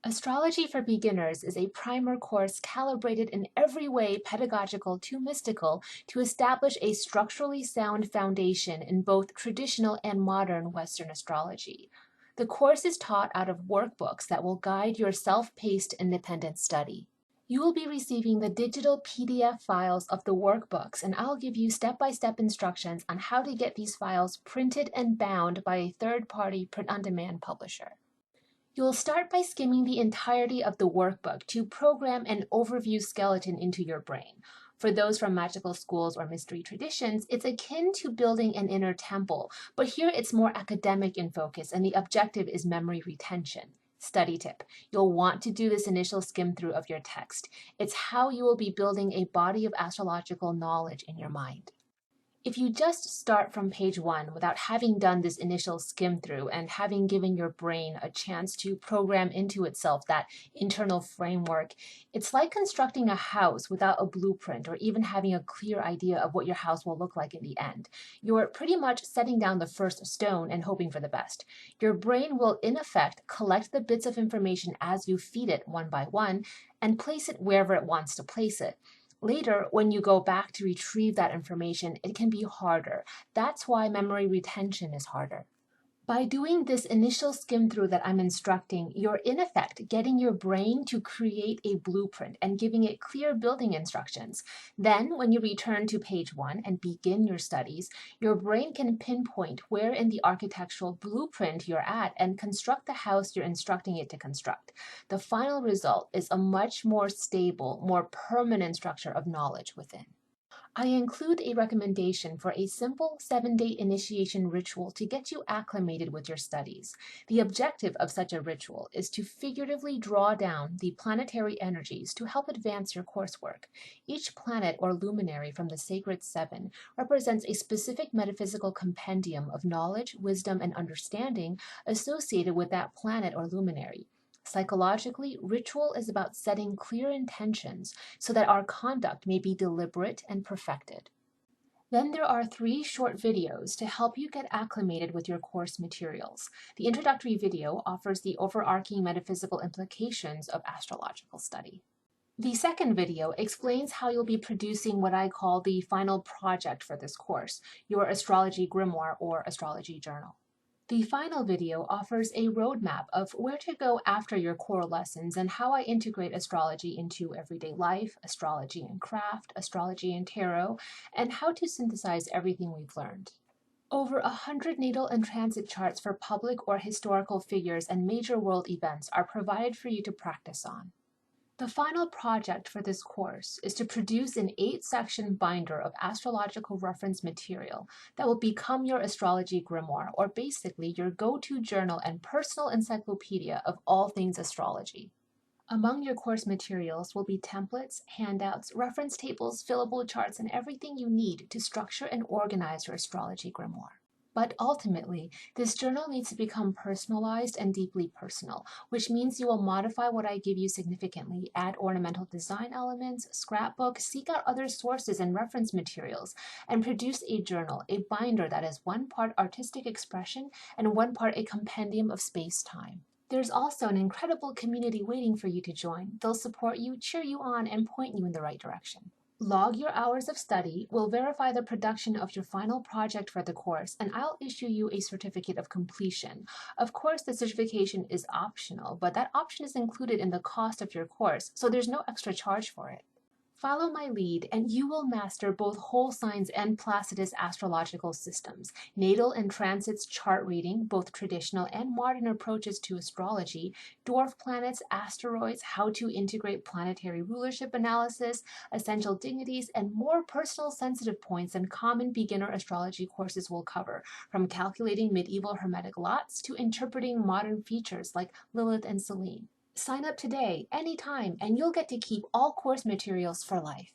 Astrology for Beginners is a primer course calibrated in every way pedagogical to mystical to establish a structurally sound foundation in both traditional and modern Western astrology. The course is taught out of workbooks that will guide your self-paced independent study. You will be receiving the digital PDF files of the workbooks, and I'll give you step-by-step instructions on how to get these files printed and bound by a third-party print-on-demand publisher. You'll start by skimming the entirety of the workbook to program an overview skeleton into your brain. For those from magical schools or mystery traditions, it's akin to building an inner temple, but here it's more academic in focus, and the objective is memory retention. Study tip: you'll want to do this initial skim through of your text. It's how you will be building a body of astrological knowledge in your mind. If you just start from page 1 without having done this initial skim through and having given your brain a chance to program into itself that internal framework, it's like constructing a house without a blueprint or even having a clear idea of what your house will look like in the end. You're pretty much setting down the first stone and hoping for the best. Your brain will, in effect, collect the bits of information as you feed it one by one and place it wherever it wants to place it. Later, when you go back to retrieve that information, it can be harder. That's why memory retention is harder. By doing this initial skim through that I'm instructing, you're in effect getting your brain to create a blueprint and giving it clear building instructions. Then, when you return to page 1 and begin your studies, your brain can pinpoint where in the architectural blueprint you're at and construct the house you're instructing it to construct. The final result is a much more stable, more permanent structure of knowledge within. I include a recommendation for a simple 7-day initiation ritual to get you acclimated with your studies. The objective of such a ritual is to figuratively draw down the planetary energies to help advance your coursework. Each planet or luminary from the Sacred Seven represents a specific metaphysical compendium of knowledge, wisdom, and understanding associated with that planet or luminary. Psychologically, ritual is about setting clear intentions so that our conduct may be deliberate and perfected. Then there are 3 short videos to help you get acclimated with your course materials. The introductory video offers the overarching metaphysical implications of astrological study. The second video explains how you'll be producing what I call the final project for this course, your astrology grimoire or astrology journal. The final video offers a roadmap of where to go after your core lessons and how I integrate astrology into everyday life, astrology and craft, astrology and tarot, and how to synthesize everything we've learned. Over 100 natal and transit charts for public or historical figures and major world events are provided for you to practice on. The final project for this course is to produce an 8-section binder of astrological reference material that will become your astrology grimoire, or basically your go-to journal and personal encyclopedia of all things astrology. Among your course materials will be templates, handouts, reference tables, fillable charts, and everything you need to structure and organize your astrology grimoire. But ultimately, this journal needs to become personalized and deeply personal, which means you will modify what I give you significantly, add ornamental design elements, scrapbook, seek out other sources and reference materials, and produce a journal, a binder that is 1 part artistic expression and 1 part a compendium of space-time. There's also an incredible community waiting for you to join. They'll support you, cheer you on, and point you in the right direction. Log your hours of study, we'll verify the production of your final project for the course, and I'll issue you a certificate of completion. Of course, the certification is optional, but that option is included in the cost of your course, so there's no extra charge for it. Follow my lead, and you will master both whole signs and Placidus astrological systems, natal and transits chart reading, both traditional and modern approaches to astrology, dwarf planets, asteroids, how to integrate planetary rulership analysis, essential dignities, and more personal sensitive points than common beginner astrology courses will cover, from calculating medieval hermetic lots to interpreting modern features like Lilith and Selene. Sign up today, anytime, and you'll get to keep all course materials for life.